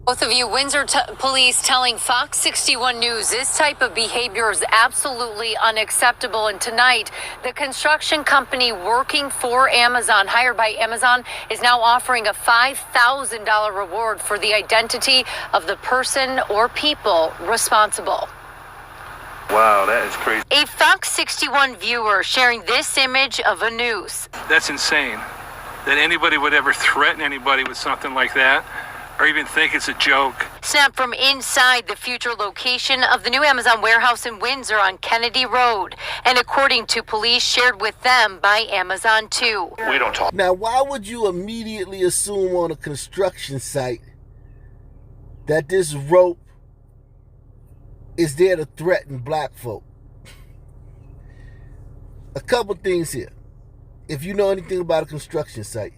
Both of you, Windsor police telling Fox 61 News this type of behavior is absolutely unacceptable. And tonight, the construction company working for Amazon, hired by Amazon, is now offering a $5,000 reward for the identity of the person or people responsible. Wow, that is crazy. A Fox 61 viewer sharing this image of a noose. That's insane. That anybody would ever threaten anybody with something like that, or even think it's a joke. Snapped from inside the future location of the new Amazon warehouse in Windsor on Kennedy Road, and according to police, shared with them by Amazon too. We don't talk. Now, why would you immediately assume on a construction site that this rope is there to threaten black folk? A couple things here. If you know anything about a construction site,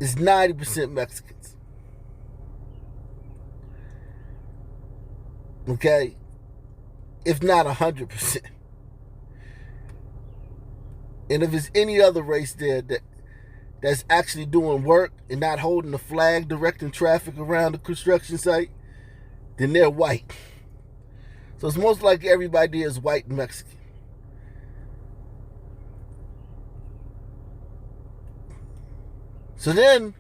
it's 90% Mexicans. Okay? If not 100%. And if it's any other race there that's actually doing work and not holding the flag directing traffic around the construction site, then they're white. So it's most likely everybody there is white and Mexican. So then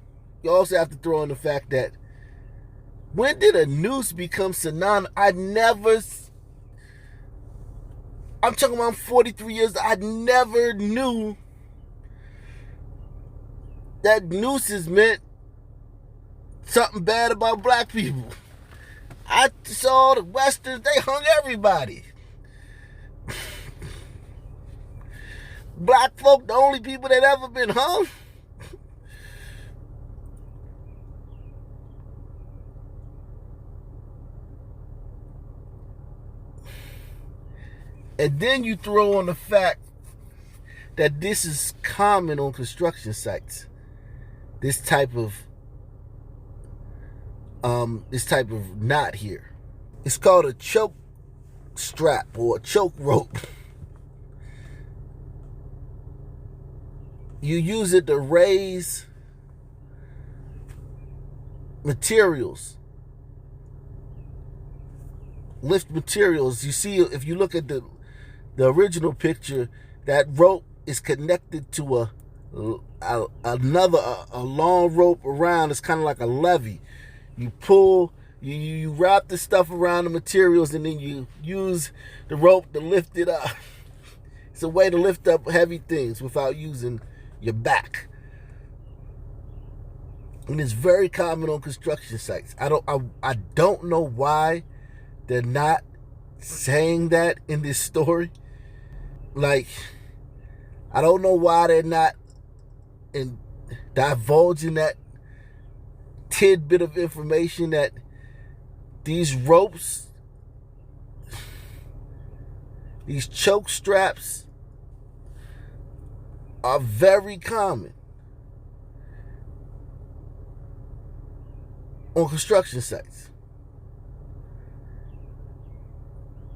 you also have to throw in the fact that when did a noose become synonymous? I'm talking about 43 years, I never knew that nooses meant something bad about black people. I saw the Westerns, they hung everybody. Black folk, the only people that ever been hung. And then you throw on the fact that this is common on construction sites. This type of knot here. It's called a choke strap or a choke rope. You use it to raise materials. Lift materials. You see, if you look at the original picture, that rope is connected to a long rope around. It's kind of like a levee. You pull, you wrap the stuff around the materials, and then you use the rope to lift it up. It's a way to lift up heavy things without using your back. And it's very common on construction sites. I don't know why they're not saying that in this story. Like, I don't know why they're not divulging that tidbit of information that these ropes, these choke straps are very common on construction sites.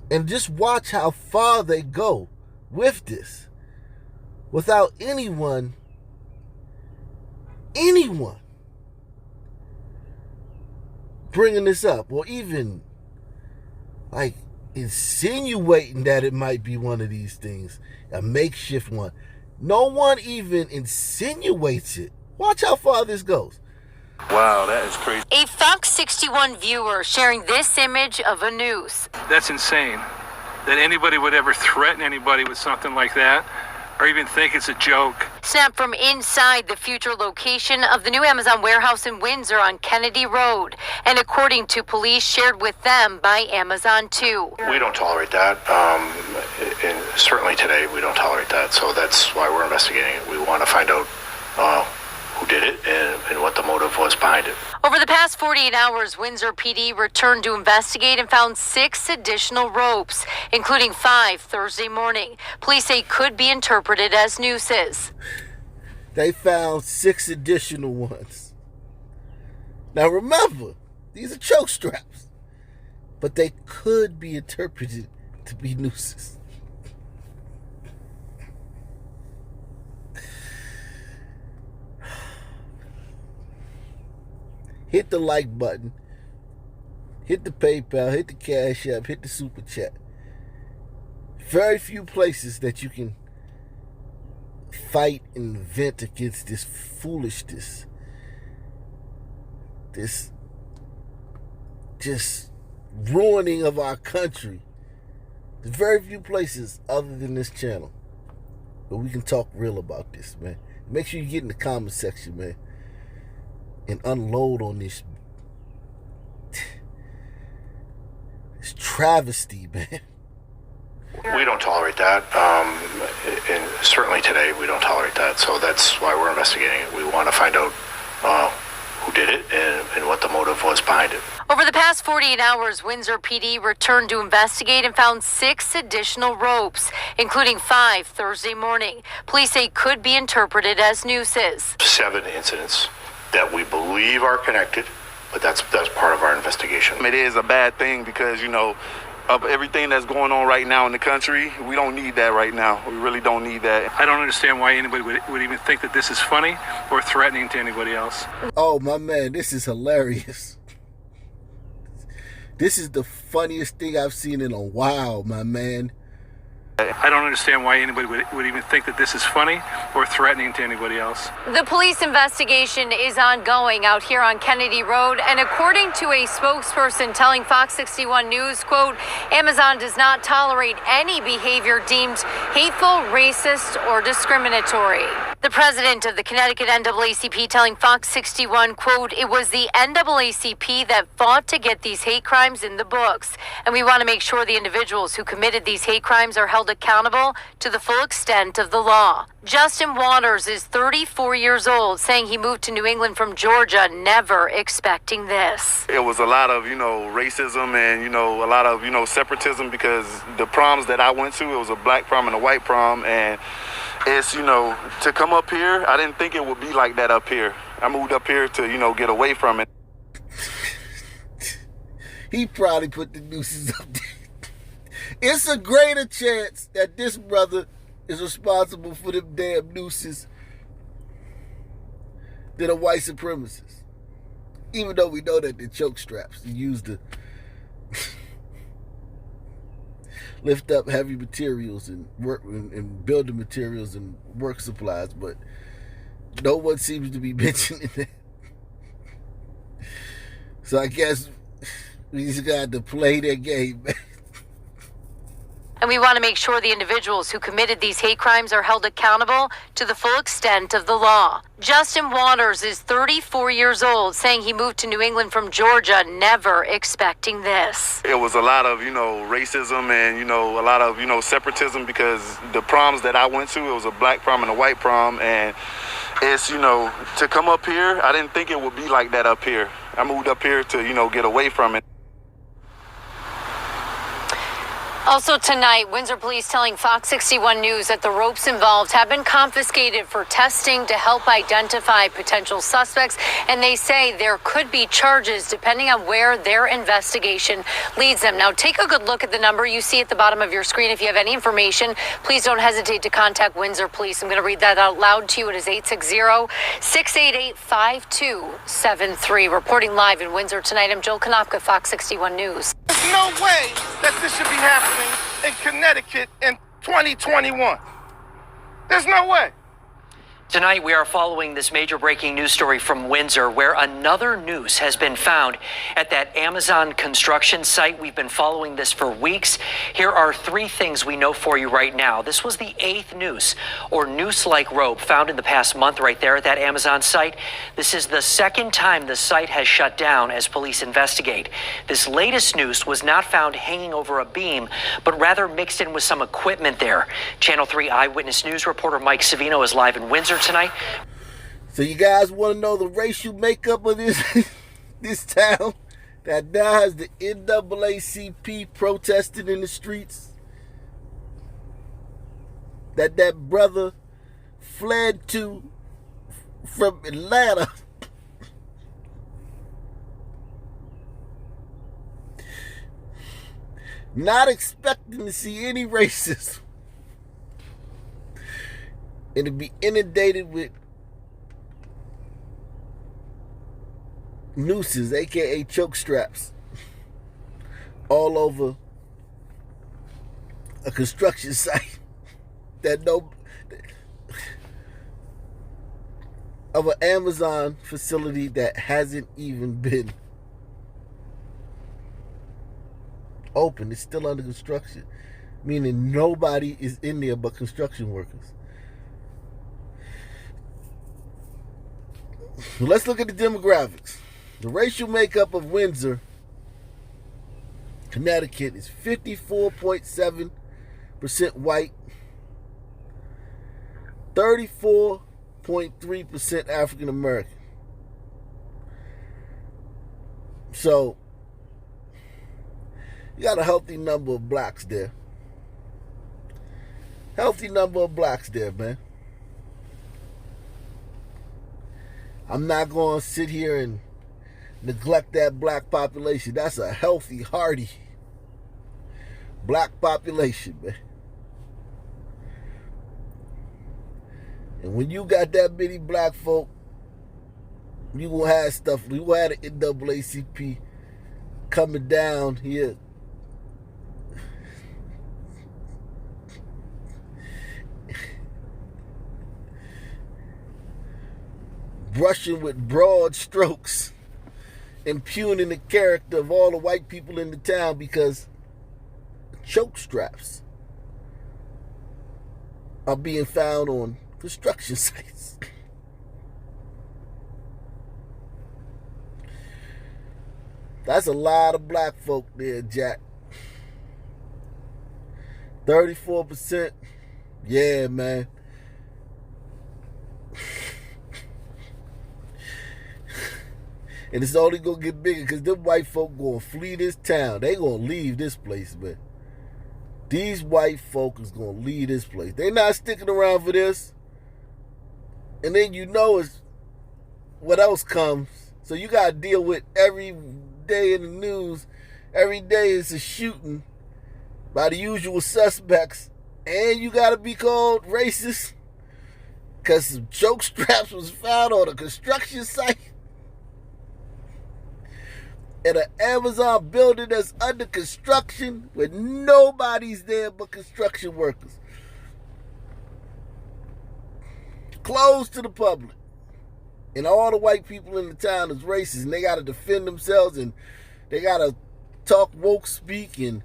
And just watch how far they go with this without anyone bringing this up or even like insinuating that it might be one of these things, a makeshift one. No one even insinuates it. Watch how far this goes. Wow, that is crazy. A Fox 61 viewer sharing this image of a noose. That's insane. That anybody would ever threaten anybody with something like that, or even think it's a joke. Snapped from inside the future location of the new Amazon warehouse in Windsor on Kennedy Road, and according to police, shared with them by Amazon too. We don't tolerate that. And certainly today we don't tolerate that. So that's why we're investigating it. We want to find out who did it and what the motive was behind it. Over the past 48 hours, Windsor PD returned to investigate and found 6 additional ropes, including 5 Thursday morning. Police say could be interpreted as nooses. They found 6 additional ones. Now remember, these are choke straps, but they could be interpreted to be nooses. hit the like button, hit the PayPal, hit the Cash App, hit the Super Chat. Very few places that you can fight and vent against this foolishness. This just ruining of our country. There's very few places other than this channel where we can talk real about this, man. Make sure you get in the comment section, man, and unload on this travesty, man. We don't tolerate that. And certainly today we don't tolerate that. So that's why we're investigating it. We want to find out who did it and what the motive was behind it. Over the past 48 hours, Windsor PD returned to investigate and found 6 additional ropes, including 5 Thursday morning. Police say could be interpreted as nooses. 7 incidents that we believe are connected, but that's part of our investigation. It is a bad thing because, you know, of everything that's going on right now in the country, we don't need that right now. We really don't need that. I don't understand why anybody would even think that this is funny or threatening to anybody else. Oh, my man, this is hilarious. This is the funniest thing I've seen in a while, my man. I don't understand why anybody would even think that this is funny or threatening to anybody else. The police investigation is ongoing out here on Kennedy Road, and according to a spokesperson telling Fox 61 News, quote, Amazon does not tolerate any behavior deemed hateful, racist, or discriminatory. The president of the Connecticut NAACP telling Fox 61, quote, it was the NAACP that fought to get these hate crimes in the books, and we want to make sure the individuals who committed these hate crimes are held accountable to the full extent of the law. Justin Waters is 34 years old, saying he moved to New England from Georgia, never expecting this. It was a lot of, racism and, a lot of, separatism because the proms that I went to, it was a black prom and a white prom. And it's, to come up here, I didn't think it would be like that up here. I moved up here to, get away from it. He probably put the nooses up there. It's a greater chance that this brother is responsible for them damn nooses than a white supremacist. Even though we know that the choke straps are used to lift up heavy materials and work and building materials and work supplies, but no one seems to be mentioning that. So I guess we just got to play their game, man. And we want to make sure the individuals who committed these hate crimes are held accountable to the full extent of the law. Justin Waters is 34 years old, saying he moved to New England from Georgia, never expecting this. It was a lot of, racism and, a lot of, separatism because the proms that I went to, it was a black prom and a white prom. And it's, to come up here, I didn't think it would be like that up here. I moved up here to, get away from it. Also tonight, Windsor police telling Fox 61 News that the ropes involved have been confiscated for testing to help identify potential suspects, and they say there could be charges depending on where their investigation leads them. Now, take a good look at the number you see at the bottom of your screen. If you have any information, please don't hesitate to contact Windsor Police. I'm going to read that out loud to you. It is 860-688-5273. Reporting live in Windsor tonight, I'm Jill Konopka, Fox 61 News. There's no way that this should be happening in Connecticut in 2021. There's no way. Tonight, we are following this major breaking news story from Windsor, where another noose has been found at that Amazon construction site. We've been following this for weeks. Here are 3 things we know for you right now. This was the 8th noose, or noose-like rope, found in the past month right there at that Amazon site. This is the 2nd time the site has shut down as police investigate. This latest noose was not found hanging over a beam, but rather mixed in with some equipment there. Channel 3 Eyewitness News reporter Mike Savino is live in Windsor tonight. So you guys want to know the racial makeup of this this town that now has the NAACP protesting in the streets? That brother fled to from Atlanta. Not expecting to see any racism. And to be inundated with nooses, aka choke straps, all over a construction site of an Amazon facility that hasn't even been open. It's still under construction, meaning nobody is in there but construction workers. Let's look at the demographics. The racial makeup of Windsor, Connecticut is 54.7% white, 34.3% African American. So, you got a healthy number of blacks there. Healthy number of blacks there, man. I'm not going to sit here and neglect that black population. That's a healthy, hearty black population, man. And when you got that many black folk, you gonna have stuff. You gonna have the NAACP coming down here, brushing with broad strokes, impugning the character of all the white people in the town because choke straps are being found on construction sites. That's a lot of black folk there, Jack. 34%. Yeah, man. And it's only gonna get bigger because them white folk gonna flee this town. They gonna leave this place, man. These white folk is gonna leave this place. They not sticking around for this. And then you know it's what else comes. So you gotta deal with every day in the news. Every day is a shooting by the usual suspects. And you gotta be called racist because some choke straps was found on a construction site at an Amazon building that's under construction where nobody's there but construction workers. Closed to the public. And all the white people in the town is racist and they got to defend themselves and they got to talk woke speak and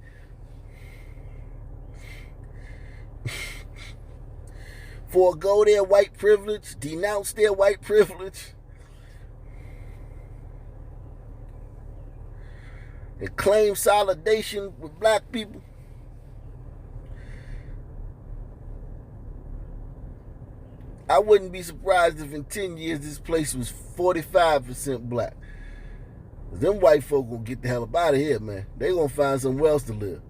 forego their white privilege, denounce their white privilege, and claim solidarity with black people. I wouldn't be surprised if in 10 years this place was 45% black. Them white folk gonna get the hell up out of here, man. They gonna find somewhere else to live.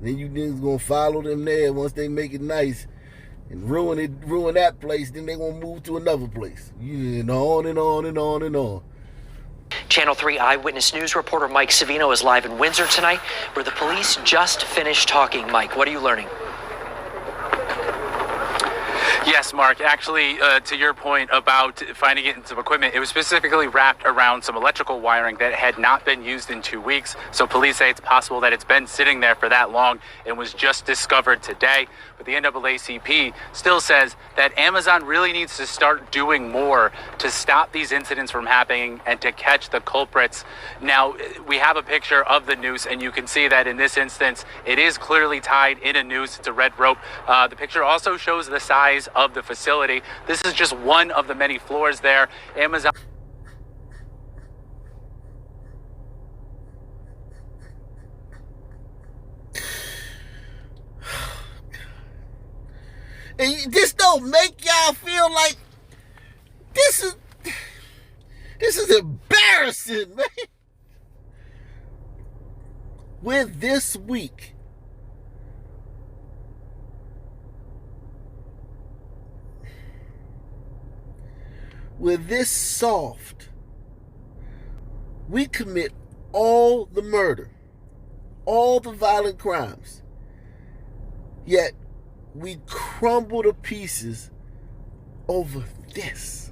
Then you niggas gonna follow them there once they make it nice and ruin that place. Then they gonna move to another place. And on and on and on and on. Channel 3 Eyewitness News reporter Mike Savino is live in Windsor tonight, where the police just finished talking. Mike, what are you learning? Yes, Mark. Actually, to your point about finding it in some equipment, it was specifically wrapped around some electrical wiring that had not been used in 2 weeks. So police say it's possible that it's been sitting there for that long and was just discovered today. But the NAACP still says that Amazon really needs to start doing more to stop these incidents from happening and to catch the culprits. Now, we have a picture of the noose, and you can see that in this instance, it is clearly tied in a noose. It's a red rope. The picture also shows the size of the facility. This is just one of the many floors there. Amazon. And this don't make y'all feel like this is embarrassing, man. We're this week we're this soft. We commit all the murder, all the violent crimes, yet we crumble to pieces over this.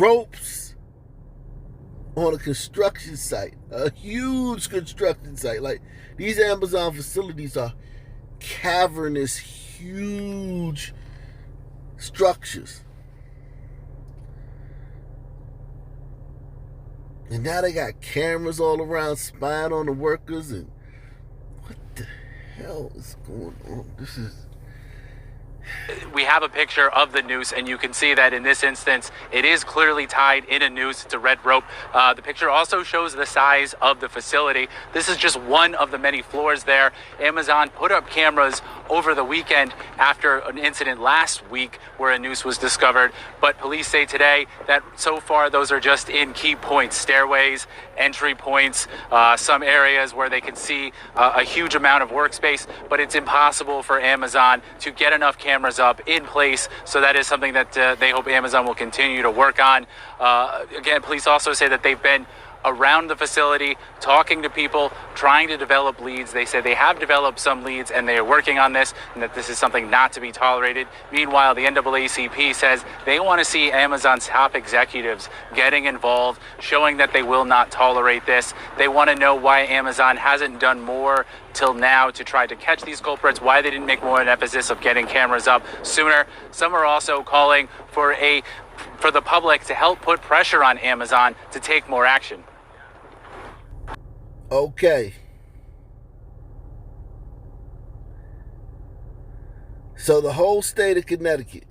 ropes on a construction site, a huge construction site. Like, these Amazon facilities are cavernous, huge structures. And now they got cameras all around spying on the workers. And what the hell is going on? This is... We have a picture of the noose, and you can see that in this instance, it is clearly tied in a noose. It's a red rope. The picture also shows the size of the facility. This is just one of the many floors there. Amazon put up cameras over the weekend after an incident last week where a noose was discovered. But police say today that so far those are just in key points, stairways, entry points, some areas where they can see a huge amount of workspace. But it's impossible for Amazon to get enough cameras up in place. So that is something that they hope Amazon will continue to work on. Again, police also say that they've been around the facility, talking to people, trying to develop leads. They say they have developed some leads and they are working on this, and that this is something not to be tolerated. Meanwhile, the NAACP says they want to see Amazon's top executives getting involved, showing that they will not tolerate this. They want to know why Amazon hasn't done more till now to try to catch these culprits, why they didn't make more an emphasis of getting cameras up sooner. Some are also calling for the public to help put pressure on Amazon to take more action. Okay. So the whole state of Connecticut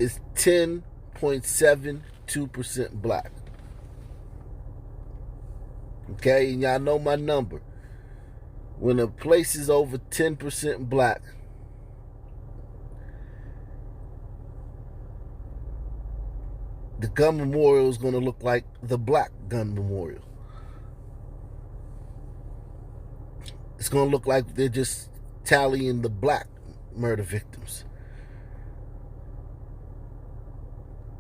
is 10.72% black. Okay, and y'all know my number. When a place is over 10% black, the gun memorial is going to look like the black gun memorial. It's going to look like they're just tallying the black murder victims.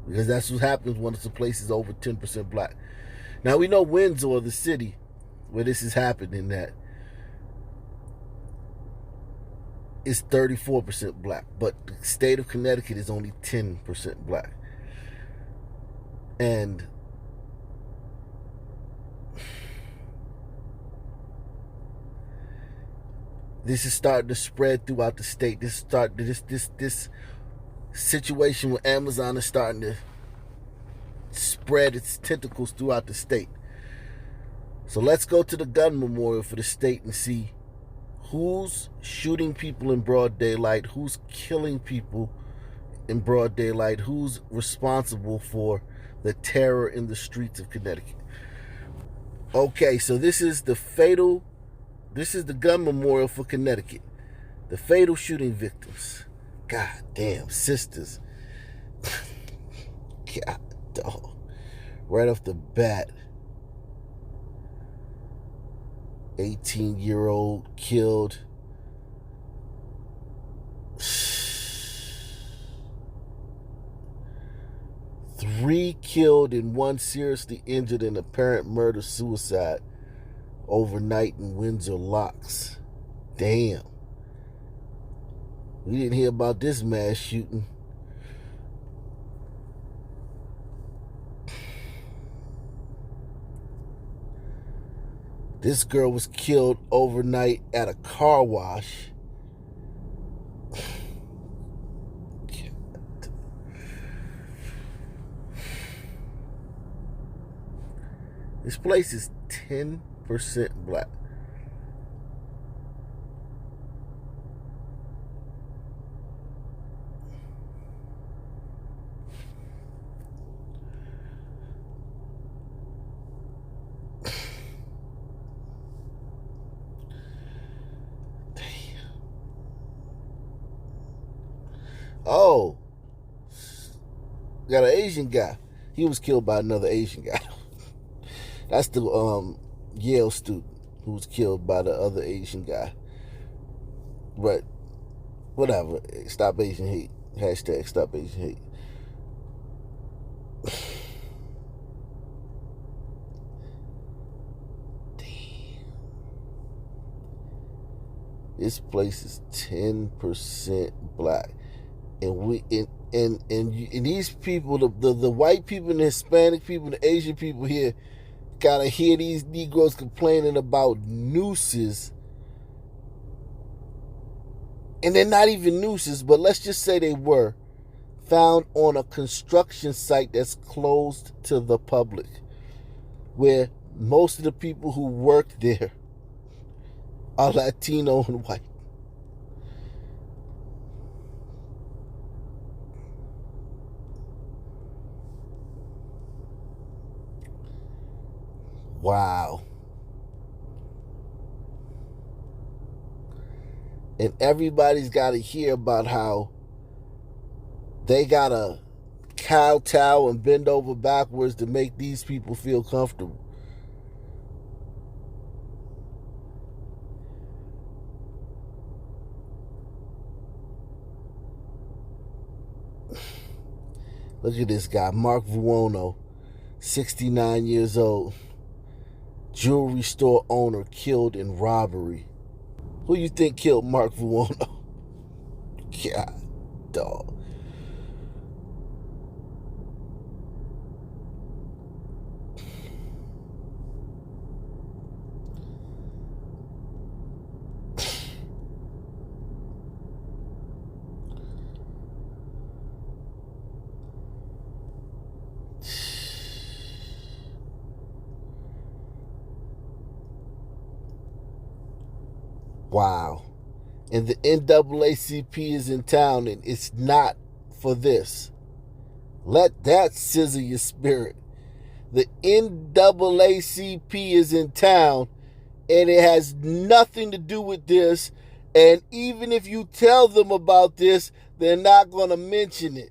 Because that's what happens when it's a place is over 10% black. Now, we know Windsor, the city where this is happening, that is 34% black. But the state of Connecticut is only 10% black. And this is starting to spread throughout the state. This situation with Amazon is starting to spread its tentacles throughout the state. So let's go to the gun memorial for the state and see who's shooting people in broad daylight, who's killing people in broad daylight, who's responsible for the terror in the streets of Connecticut. Okay, so this is the gun memorial for Connecticut. The fatal shooting victims. God damn, sisters. God, dog. Right off the bat. 18-year-old killed. 3 killed and 1 seriously injured in apparent murder-suicide overnight in Windsor Locks. Damn. We didn't hear about this mass shooting. This girl was killed overnight at a car wash. This place is 10% black. Oh, got an Asian guy. He was killed by another Asian guy. That's the Yale student who was killed by the other Asian guy. But whatever. Stop Asian hate. Hashtag stop Asian hate. Damn. This place is 10% black, and these people, the white people, and the Hispanic people, and the Asian people here, gotta hear these Negroes complaining about nooses, and they're not even nooses, but let's just say they were found on a construction site that's closed to the public, where most of the people who work there are Latino and white. Wow. And everybody's got to hear about how they got to kowtow and bend over backwards to make these people feel comfortable. Look at this guy, Mark Vuono, 69 years old, jewelry store owner, killed in robbery. Who you think killed Mark Vuono? God, dog. Wow. And the NAACP is in town, and it's not for this. Let that sizzle your spirit. The NAACP is in town, and it has nothing to do with this. And even if you tell them about this, they're not going to mention it.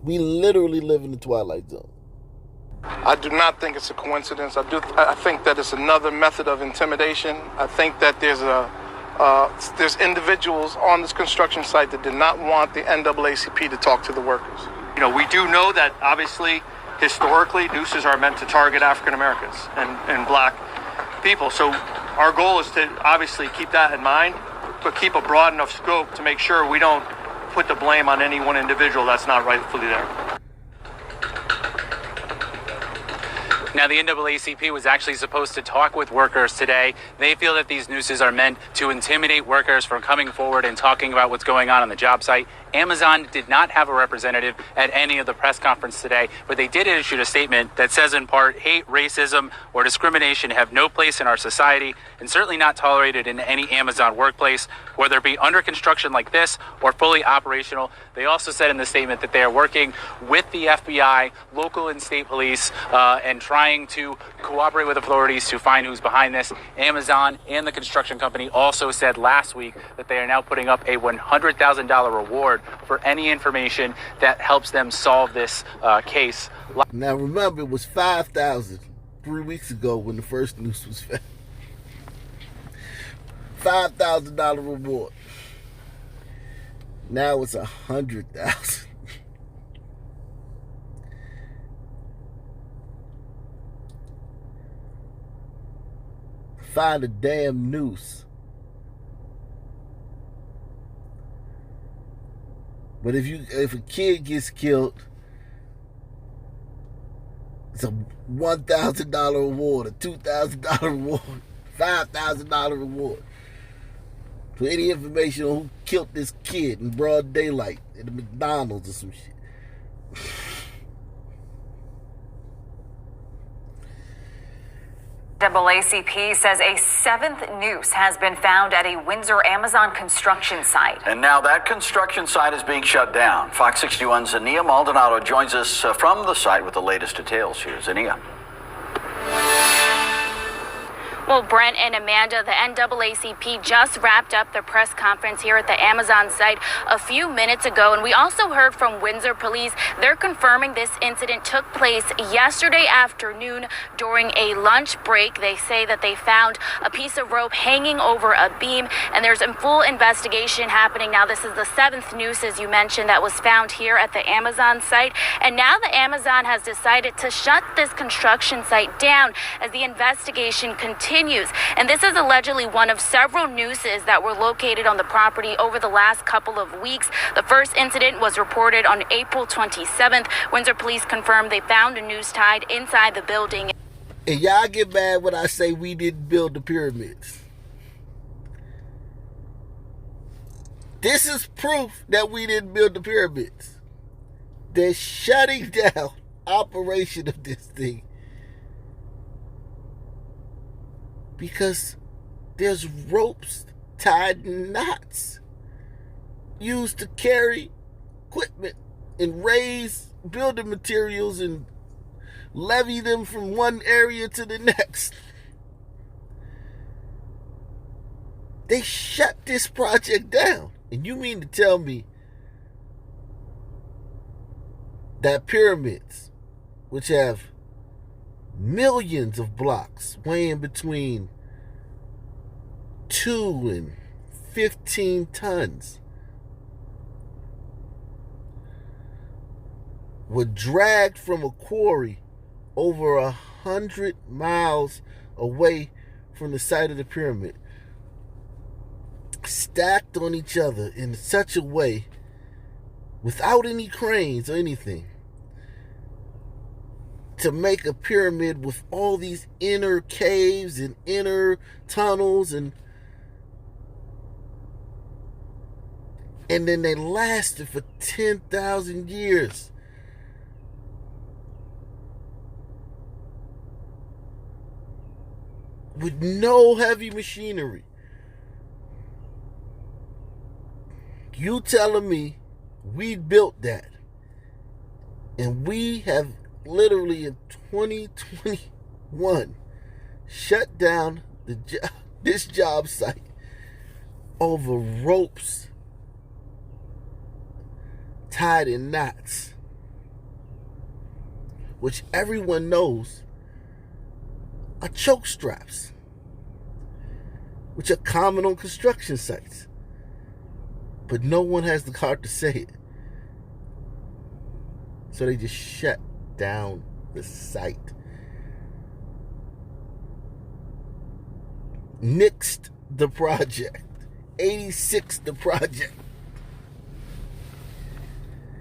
We literally live in the Twilight Zone. I do not think it's a coincidence. I think that it's another method of intimidation. I think that there's individuals on this construction site that did not want the NAACP to talk to the workers. You know, we do know that obviously, historically, nooses are meant to target African Americans and black people. So our goal is to obviously keep that in mind, but keep a broad enough scope to make sure we don't put the blame on any one individual that's not rightfully there. Now, the NAACP was actually supposed to talk with workers today. They feel that these nooses are meant to intimidate workers from coming forward and talking about what's going on the job site. Amazon did not have a representative at any of the press conference today, but they did issue a statement that says in part, hate, racism, or discrimination have no place in our society and certainly not tolerated in any Amazon workplace, whether it be under construction like this or fully operational. They also said in the statement that they are working with the FBI, local and state police, and trying to cooperate with authorities to find who's behind this. Amazon and the construction company also said last week that they are now putting up a $100,000 reward for any information that helps them solve this case. Now remember, it was $5,000 3 weeks ago when the first noose was found. $5,000 reward. Now it's $100,000. Find a damn noose. But if a kid gets killed, it's a $1,000 reward, a $2,000 reward, $5,000 reward. For any information on who killed this kid in broad daylight at the McDonald's or some shit. NAACP says a seventh noose has been found at a Windsor Amazon construction site. And now that construction site is being shut down. Fox 61's Zania Maldonado joins us from the site with the latest details. Here's Zania. Well, Brent and Amanda, the NAACP just wrapped up their press conference here at the Amazon site a few minutes ago. And we also heard from Windsor Police. They're confirming this incident took place yesterday afternoon during a lunch break. They say that they found a piece of rope hanging over a beam, and there's a full investigation happening now. This is the 7th noose, as you mentioned, that was found here at the Amazon site. And now the Amazon has decided to shut this construction site down as the investigation continues. And this is allegedly one of several nooses that were located on the property over the last couple of weeks. The first incident was reported on April 27th. Windsor Police confirmed they found a noose tied inside the building. And y'all get mad when I say we didn't build the pyramids. This is proof that we didn't build the pyramids. They're shutting down operation of this thing because there's ropes tied in knots used to carry equipment and raise building materials and levy them from one area to the next. They shut this project down. And you mean to tell me that pyramids, which have millions of blocks weighing between 2 and 15 tons, were dragged from a quarry over 100 miles away from the site of the pyramid, stacked on each other in such a way without any cranes or anything, to make a pyramid with all these inner caves and inner tunnels, and then they lasted for 10,000 years. With no heavy machinery. You telling me we built that, and we have literally in 2021 shut down this job site over ropes tied in knots, which everyone knows are choke straps, which are common on construction sites. But no one has the heart to say it. So they just shut down the site. Nixed the project. 86 the project.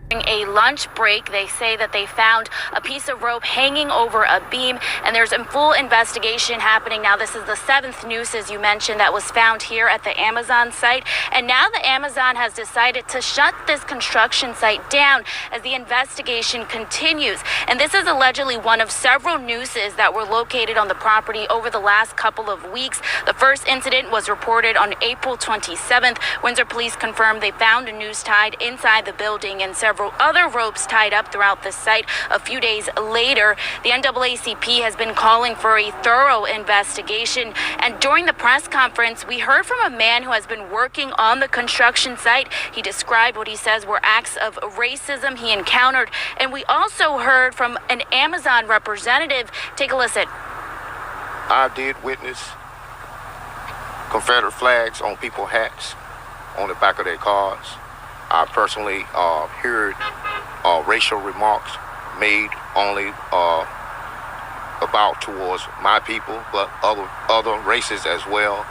During a lunch break, they say that they found a piece of rope hanging over a beam, and there's a full investigation happening now. This is the 7th noose, as you mentioned, that was found here at the Amazon site. And now the Amazon has decided to shut this construction site down as the investigation continues. And this is allegedly one of several nooses that were located on the property over the last couple of weeks. The first incident was reported on April 27th. Windsor Police confirmed they found a noose tied inside the building and several other ropes tied up throughout the site. A few days later, the NAACP has been calling for a thorough investigation. And during the press conference, we heard from a man who has been working on the construction site. He described what he says were acts of racism he encountered. And we also heard from an Amazon representative. Take a listen. I did witness Confederate flags on people's hats, on the back of their cars. I personally heard racial remarks made only about towards my people, but other races as well.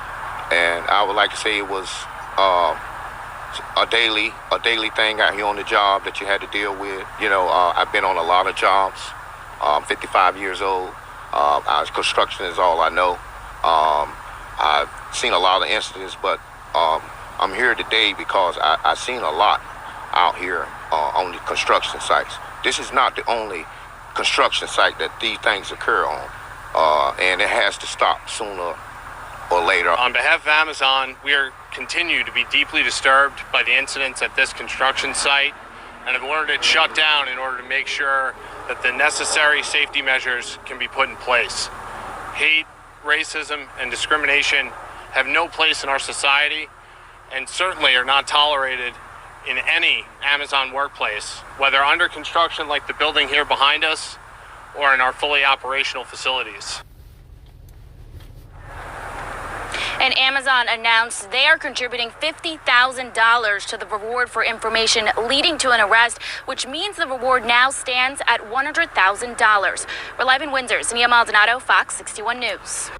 And I would like to say it was a daily thing out here on the job that you had to deal with. You know, I've been on a lot of jobs. I'm 55 years old. Construction is all I know. I've seen a lot of incidents, but I'm here today because I've seen a lot out here on the construction sites. This is not the only construction site that these things occur on, and it has to stop sooner or later. On behalf of Amazon, we continue to be deeply disturbed by the incidents at this construction site and have ordered it shut down in order to make sure that the necessary safety measures can be put in place. Hate, racism, and discrimination have no place in our society and certainly are not tolerated in any Amazon workplace, whether under construction like the building here behind us or in our fully operational facilities. And Amazon announced they are contributing $50,000 to the reward for information leading to an arrest, which means the reward now stands at $100,000. We're live in Windsor. Nia Maldonado, Fox 61 News.